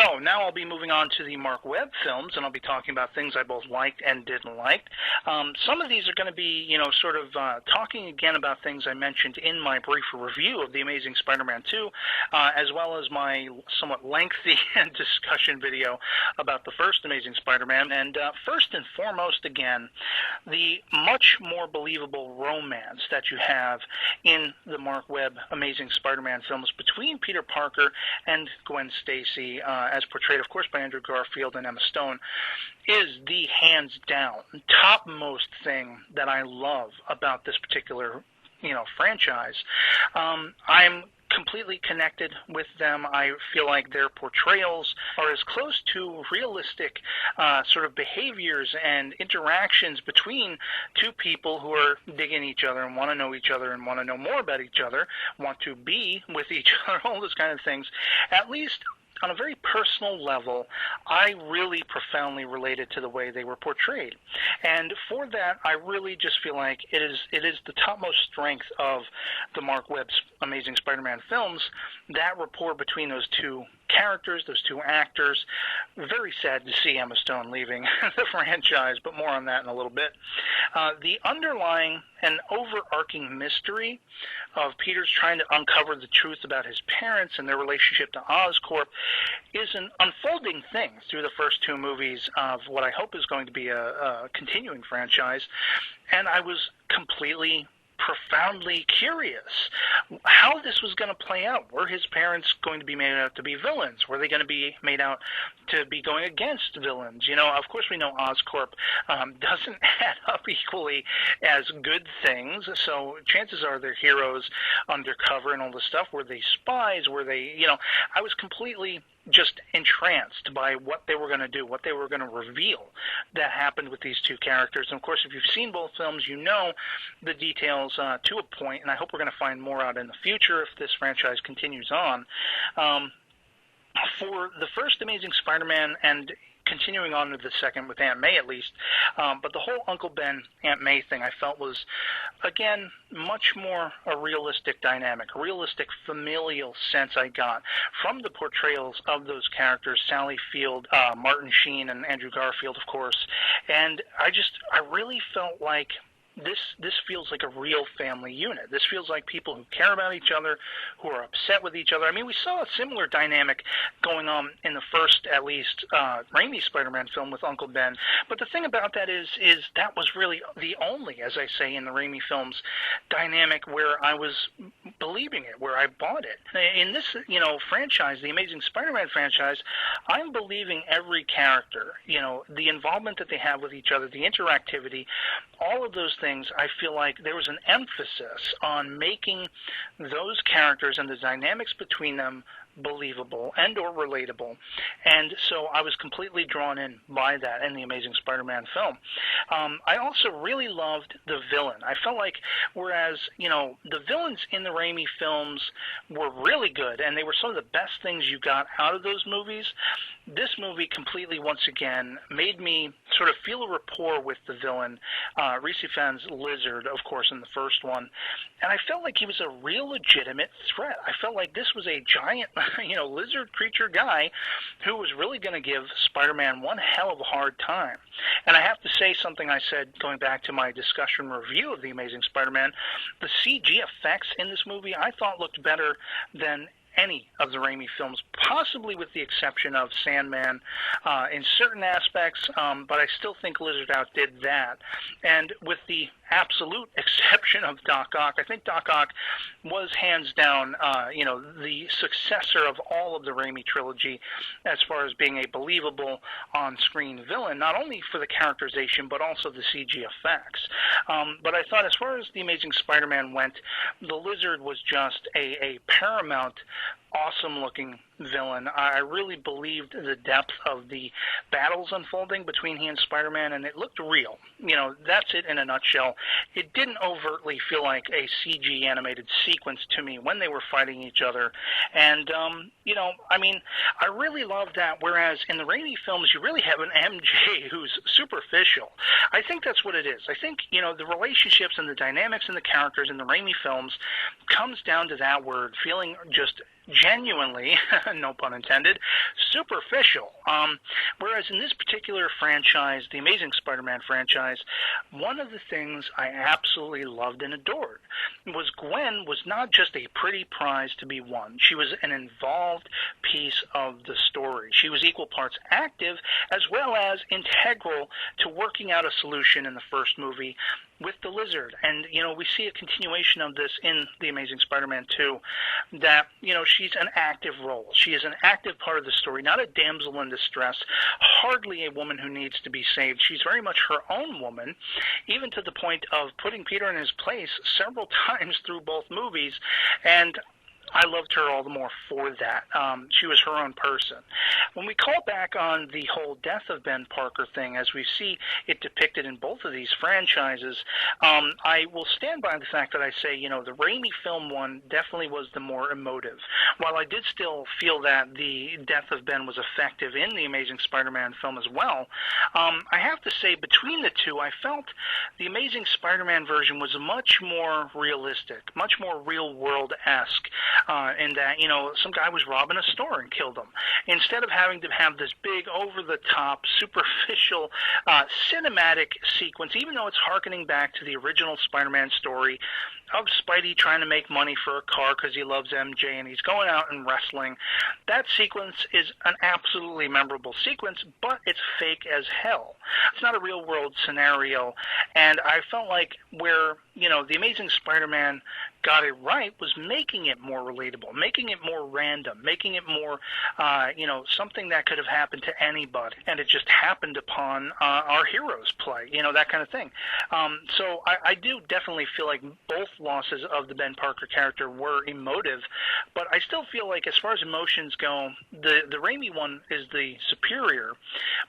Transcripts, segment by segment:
So now I'll be moving on to the Mark Webb films, and I'll be talking about things I both liked and didn't like. Some of these are going to be, sort of talking again about things I mentioned in my brief review of The Amazing Spider-Man 2, as well as my somewhat lengthy discussion video about the first Amazing Spider-Man. And first and foremost, again, the much more believable romance that you have in the Mark Webb Amazing Spider-Man films between Peter Parker and Gwen Stacy, as portrayed, of course, by Andrew Garfield and Emma Stone, is the hands-down topmost thing that I love about this particular, franchise. I'm completely connected with them. I feel like their portrayals are as close to realistic sort of behaviors and interactions between two people who are digging each other and want to know each other and want to know more about each other, want to be with each other, all those kind of things. At least on a very personal level, I really profoundly related to the way they were portrayed. And for that, I really just feel like it is the topmost strength of the Mark Webb's Amazing Spider-Man films, that rapport between those two characters, those two actors. Very sad to see Emma Stone leaving the franchise, but more on that in a little bit. The underlying and overarching mystery of Peter's trying to uncover the truth about his parents and their relationship to Oscorp is an unfolding thing through the first two movies of what I hope is going to be a continuing franchise. And I was completely profoundly curious how this was going to play out. Were his parents going to be made out to be villains? Were they going to be made out to be going against villains? Of course we know Oscorp doesn't add up equally as good things, so chances are they're heroes undercover and all this stuff. Were they spies? Were they, I was completely just entranced by what they were going to do, what they were going to reveal that happened with these two characters. And of course, if you've seen both films, you know the details to a point, and I hope we're going to find more out in the future if this franchise continues on. For the first Amazing Spider-Man, and continuing on to the second with Aunt May at least, but the whole Uncle Ben, Aunt May thing I felt was, again, much more a realistic dynamic, a realistic familial sense I got from the portrayals of those characters, Sally Field, Martin Sheen, and Andrew Garfield, of course. And I really felt like this feels like a real family unit. This feels like people who care about each other, who are upset with each other. I mean, we saw a similar dynamic going on in the first, at least, Raimi Spider-Man film with Uncle Ben. But the thing about that is that was really the only, as I say, in the Raimi films, dynamic where I was believing it, where I bought it. In this, franchise, the Amazing Spider-Man franchise, I'm believing every character, the involvement that they have with each other, the interactivity, all of those things. I feel like there was an emphasis on making those characters and the dynamics between them believable and or relatable, and so I was completely drawn in by that in the Amazing Spider-Man film. I also really loved the villain. I felt like whereas the villains in the Raimi films were really good and they were some of the best things you got out of those movies, this movie completely once again made me sort of feel a rapport with the villain, Reese Fenn's Lizard, of course, in the first one, and I felt like he was a real legitimate threat. I felt like this was a giant lizard creature guy who was really going to give Spider-Man one hell of a hard time. And I have to say something I said going back to my discussion review of The Amazing Spider-Man, the CG effects in this movie I thought looked better than any of the Raimi films, possibly with the exception of Sandman in certain aspects, but I still think Lizard outdid that. And with the absolute exception of Doc Ock, I think Doc Ock was hands down, the successor of all of the Raimi trilogy as far as being a believable on-screen villain, not only for the characterization, but also the CG effects. But I thought as far as The Amazing Spider-Man went, the Lizard was just a paramount, awesome-looking villain. I really believed the depth of the battles unfolding between he and Spider-Man, and it looked real. That's it in a nutshell. It didn't overtly feel like a CG animated sequence to me when they were fighting each other. And, I really love that, whereas in the Raimi films, you really have an MJ who's superficial. I think that's what it is. I think, the relationships and the dynamics and the characters in the Raimi films comes down to that word, feeling just genuinely, no pun intended, superficial. Whereas in this particular franchise, the Amazing Spider-Man franchise, one of the things I absolutely loved and adored was Gwen was not just a pretty prize to be won. She was an involved piece of the story. She was equal parts active as well as integral to working out a solution in the first movie with the Lizard. And, we see a continuation of this in The Amazing Spider-Man 2, that, she's an active role. She is an active part of the story, not a damsel in distress, hardly a woman who needs to be saved. She's very much her own woman, even to the point of putting Peter in his place several times through both movies, and I loved her all the more for that. She was her own person. When we call back on the whole death of Ben Parker thing, as we see it depicted in both of these franchises, I will stand by the fact that I say, the Raimi film one definitely was the more emotive. While I did still feel that the death of Ben was effective in the Amazing Spider-Man film as well, I have to say between the two, I felt the Amazing Spider-Man version was much more realistic, much more real-world-esque. In that, some guy was robbing a store and killed him. Instead of having to have this big, over-the-top, superficial, cinematic sequence, even though it's harkening back to the original Spider-Man story of Spidey trying to make money for a car because he loves MJ and he's going out and wrestling, that sequence is an absolutely memorable sequence, but it's fake as hell. It's not a real-world scenario, and I felt like where, the Amazing Spider-Man got it right was making it more relatable, making it more random, making it more, something that could have happened to anybody, and it just happened upon our hero's play, that kind of thing. So I do definitely feel like both losses of the Ben Parker character were emotive, but I still feel like as far as emotions go, the Raimi one is the superior,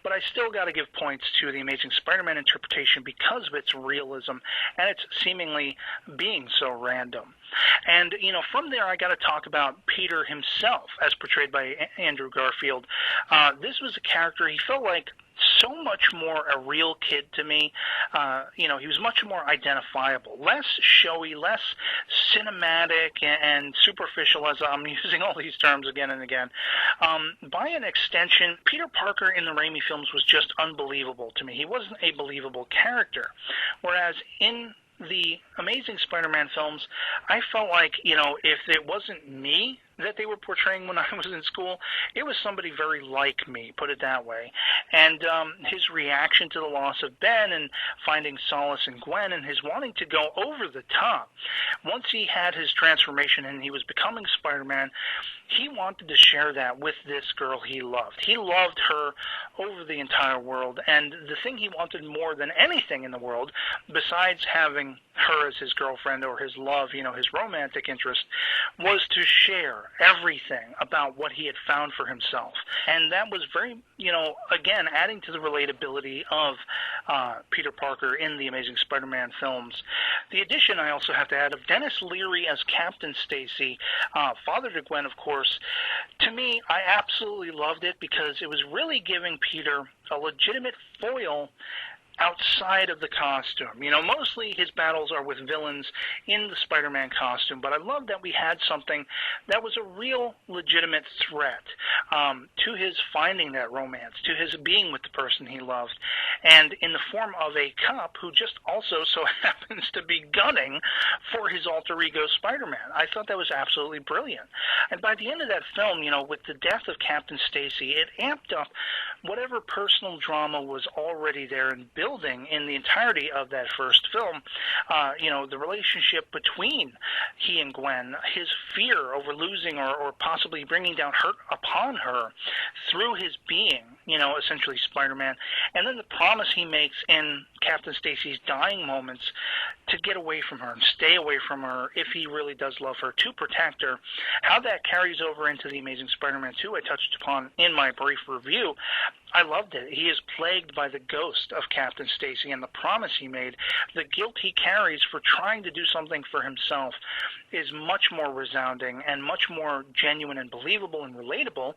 but I still got to give points to the Amazing Spider-Man interpretation because of its realism and its seemingly being so random. And, from there I got to talk about Peter himself as portrayed by Andrew Garfield. This was a character, he felt like so much more a real kid to me. He was much more identifiable, less showy, less cinematic and superficial, as I'm using all these terms again and again. By an extension, Peter Parker in the Raimi films was just unbelievable to me. He wasn't a believable character, whereas in the Amazing Spider-Man films, I felt like, if it wasn't me that they were portraying when I was in school, it was somebody very like me, put it that way. And his reaction to the loss of Ben and finding solace in Gwen and his wanting to go over the top. Once he had his transformation and he was becoming Spider-Man, he wanted to share that with this girl he loved. He loved her over the entire world, and the thing he wanted more than anything in the world, besides having her as his girlfriend or his love, his romantic interest, was to share everything about what he had found for himself. And that was very, again, adding to the relatability of Peter Parker in the Amazing Spider-Man films. The addition, I also have to add, of Dennis Leary as Captain Stacy, father to Gwen, of course. To me, I absolutely loved it because it was really giving Peter a legitimate foil outside of the costume. Mostly his battles are with villains in the Spider-Man costume, but I love that we had something that was a real legitimate threat to his finding that romance, to his being with the person he loved, and in the form of a cop who just also so happens to be gunning for his alter ego Spider-Man. I thought that was absolutely brilliant. And by the end of that film, with the death of Captain Stacy, it amped up whatever personal drama was already there and building in the entirety of that first film. The relationship between he and Gwen, his fear over losing or possibly bringing down hurt upon her through his being, essentially Spider-Man, and then the promise he makes in Captain Stacy's dying moments to get away from her and stay away from her if he really does love her, to protect her. How that carries over into The Amazing Spider-Man 2 I touched upon in my brief review, I loved it. He is plagued by the ghost of Captain Stacy and the promise he made. The guilt he carries for trying to do something for himself is much more resounding and much more genuine and believable and relatable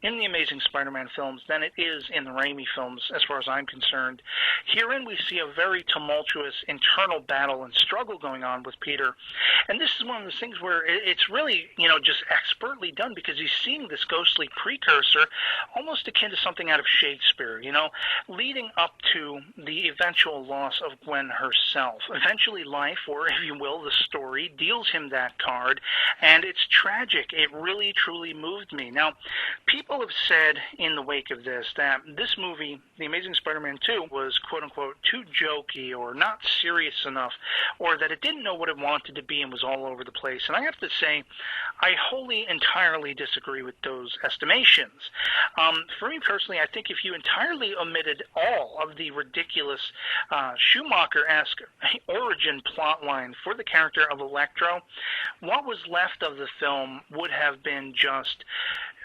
in the Amazing Spider-Man films than it is in the Raimi films, as far as I'm concerned. Herein we see a very tumultuous internal battle and struggle going on with Peter. And this is one of those things where it's really, just expertly done, because he's seeing this ghostly precursor almost akin to something out of Shakespeare, leading up to the eventual loss of Gwen herself. Eventually life, or if you will, the story, deals him that card, and it's tragic. It really, truly moved me. Now, people have said in the wake of this that this movie, The Amazing Spider-Man 2, was quote-unquote too jokey or not serious enough, or that it didn't know what it wanted to be and was all over the place. And I have to say, I wholly, entirely disagree with those estimations. For me personally, I think if you entirely omitted all of the ridiculous Schumacher-esque origin plotline for the character of Electro, what was left of the film would have been just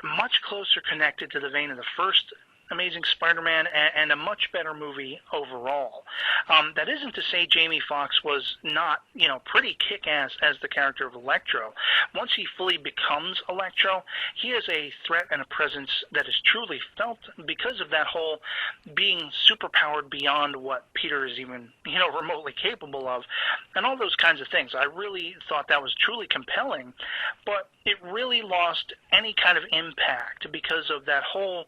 much closer connected to the vein of the first Amazing Spider-Man and a much better movie overall. That isn't to say Jamie Foxx was not, pretty kick-ass as the character of Electro. Once he fully becomes Electro, he is a threat and a presence that is truly felt because of that whole being superpowered beyond what Peter is even, remotely capable of, and all those kinds of things. I really thought that was truly compelling, but it really lost any kind of impact because of that whole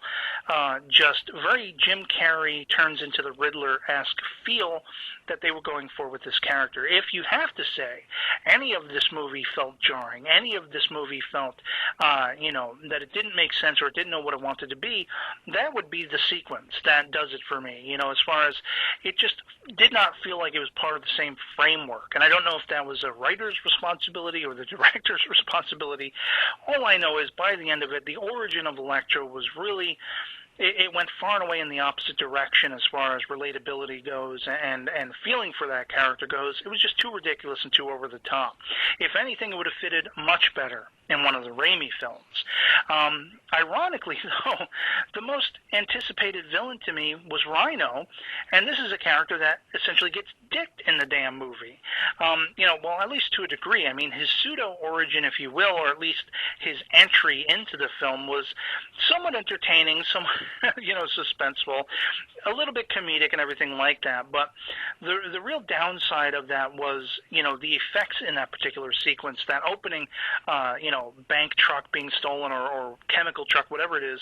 just very Jim Carrey turns into the Riddler-esque feel that they were going for with this character. If you have to say any of this movie felt jarring, any of this movie felt, that it didn't make sense or it didn't know what it wanted to be, that would be the sequence that does it for me. As far as it just did not feel like it was part of the same framework. And I don't know if that was a writer's responsibility or the director's responsibility. All I know is by the end of it, the origin of Electro was really... It went far and away in the opposite direction as far as relatability goes and feeling for that character goes. It was just too ridiculous and too over the top. If anything, it would have fitted much better in one of the Raimi films. Ironically, though, the most anticipated villain to me was Rhino, and this is a character that essentially gets dicked in the damn movie. Well, at least to a degree. I mean, his pseudo-origin, if you will, or at least his entry into the film was somewhat entertaining, somewhat, suspenseful, a little bit comedic and everything like that. But the real downside of that was, the effects in that particular sequence, that opening, bank truck being stolen or chemical truck, whatever it is,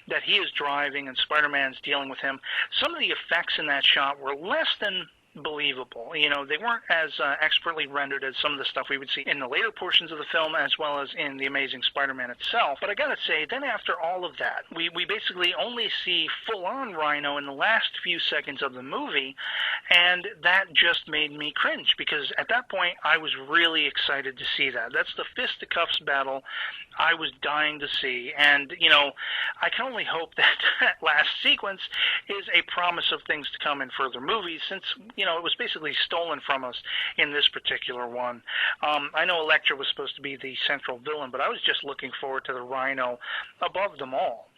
that he is driving and Spider-Man's dealing with him. Some of the effects in that shot were less than believable. They weren't as expertly rendered as some of the stuff we would see in the later portions of the film as well as in The Amazing Spider-Man itself. But I gotta say, then after all of that, we basically only see full-on Rhino in the last few seconds of the movie, and that just made me cringe, because at that point I was really excited to see that. That's the fisticuffs battle I was dying to see, and, I can only hope that that last sequence is a promise of things to come in further movies, since, it was basically stolen from us in this particular one. I know Electra was supposed to be the central villain, but I was just looking forward to the Rhino above them all.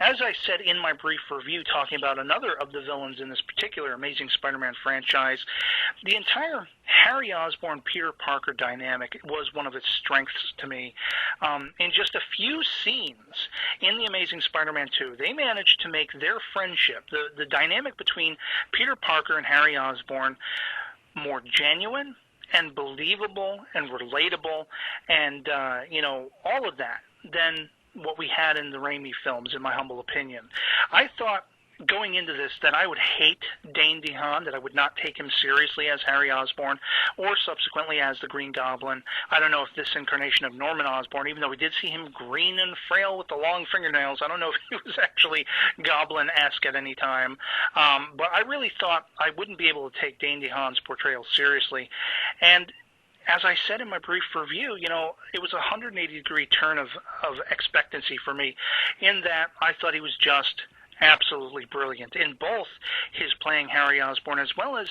As I said in my brief review talking about another of the villains in this particular Amazing Spider-Man franchise, the entire Harry Osborn-Peter Parker dynamic was one of its strengths to me. In just a few scenes in The Amazing Spider-Man 2, they managed to make their friendship, the dynamic between Peter Parker and Harry Osborn, more genuine and believable and relatable and, all of that than what we had in the Raimi films, in my humble opinion. I thought going into this that I would hate Dane DeHaan, that I would not take him seriously as Harry Osborn or subsequently as the Green Goblin. I don't know if this incarnation of Norman Osborn, even though we did see him green and frail with the long fingernails, I don't know if he was actually Goblin-esque at any time. But I really thought I wouldn't be able to take Dane DeHaan's portrayal seriously. And as I said in my brief review, it was a 180-degree turn of expectancy for me, in that I thought he was just absolutely brilliant in both his playing Harry Osborn as well as,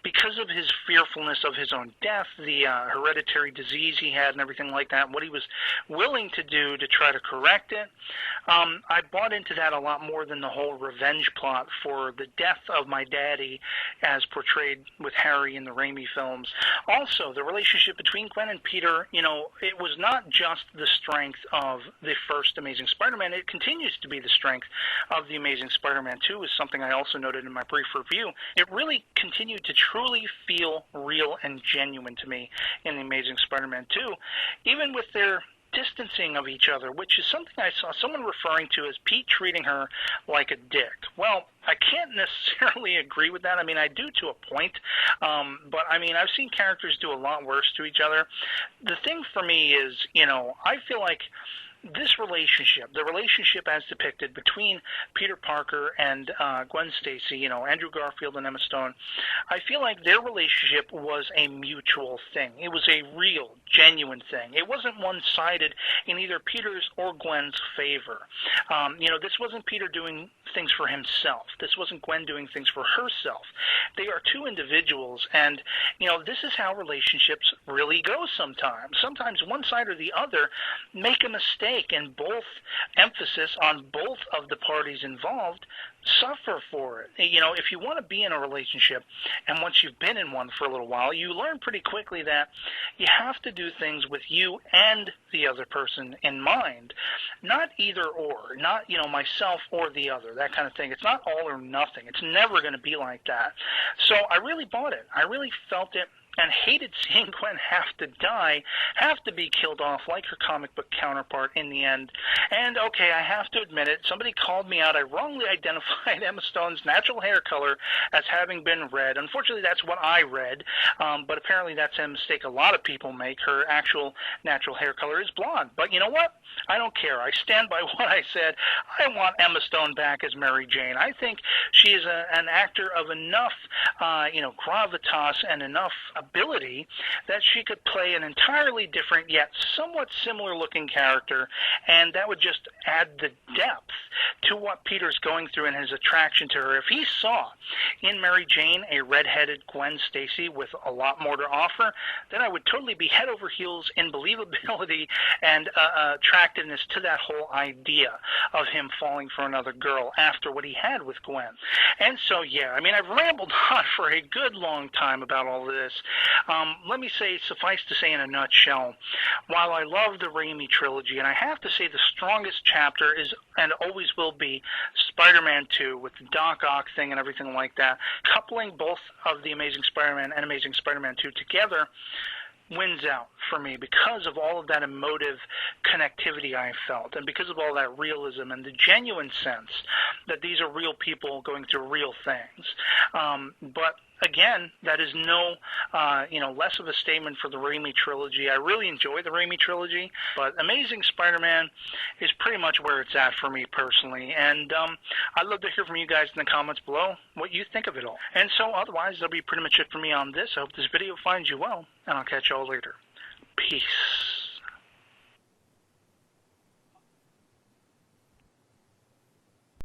because of his fearfulness of his own death, the hereditary disease he had and everything like that, what he was willing to do to try to correct it, I bought into that a lot more than the whole revenge plot for the death of my daddy as portrayed with Harry in the Raimi films. Also, the relationship between Gwen and Peter, you know, it was not just the strength of the first Amazing Spider-Man, it continues to be the strength of the Amazing Spider-Man 2, is something I also noted in my brief review. It really continued to truly feel real and genuine to me in the Amazing Spider-Man 2, even with their distancing of each other, which is something I saw someone referring to as Pete treating her like a dick. Well, I can't necessarily agree with that. I mean, I do to a point, but I mean, I've seen characters do a lot worse to each other. The thing for me is, you know, I feel like this relationship, the relationship as depicted between Peter Parker and Gwen Stacy, you know, Andrew Garfield and Emma Stone, I feel like their relationship was a mutual thing. It was a real, genuine thing. It wasn't one-sided in either Peter's or Gwen's favor. You know, this wasn't Peter doing things for himself. This wasn't Gwen doing things for herself. They are two individuals, and, you know, this is how relationships really go sometimes. Sometimes one side or the other make a mistake, and both emphasis on both of the parties involved suffer for it. You know, if you want to be in a relationship, and once you've been in one for a little while, you learn pretty quickly that you have to do things with you and the other person in mind. Not either or, not, you know, myself or the other, that kind of thing. It's not all or nothing. It's never going to be like that. So I really bought it. I really felt it, and hated seeing Gwen have to die, have to be killed off like her comic book counterpart in the end. And, okay, I have to admit it, somebody called me out. I wrongly identified Emma Stone's natural hair color as having been red. Unfortunately, that's what I read, but apparently that's a mistake a lot of people make. Her actual natural hair color is blonde. But you know what? I don't care. I stand by what I said. I want Emma Stone back as Mary Jane. I think she is an actor of enough, you know, gravitas and enough ability that she could play an entirely different yet somewhat similar looking character, and that would just add the depth to what Peter's going through and his attraction to her. If he saw in Mary Jane a redheaded Gwen Stacy with a lot more to offer, then I would totally be head over heels in believability and attractiveness to that whole idea of him falling for another girl after what he had with Gwen. And so, yeah, I mean, I've rambled on for a good long time about all of this. Let me say, suffice to say in a nutshell, while I love the Raimi trilogy, and I have to say the strongest chapter is, and always will be, Spider-Man 2 with the Doc Ock thing and everything like that, coupling both of the Amazing Spider-Man and Amazing Spider-Man 2 together, wins out for me because of all of that emotive connectivity I felt, and because of all that realism and the genuine sense that these are real people going through real things. But again, that is no, you know, less of a statement for the Raimi trilogy. I really enjoy the Raimi trilogy, but Amazing Spider-Man is pretty much where it's at for me personally. And I'd love to hear from you guys in the comments below what you think of it all. And so otherwise, that'll be pretty much it for me on this. I hope this video finds you well, and I'll catch y'all later. Peace.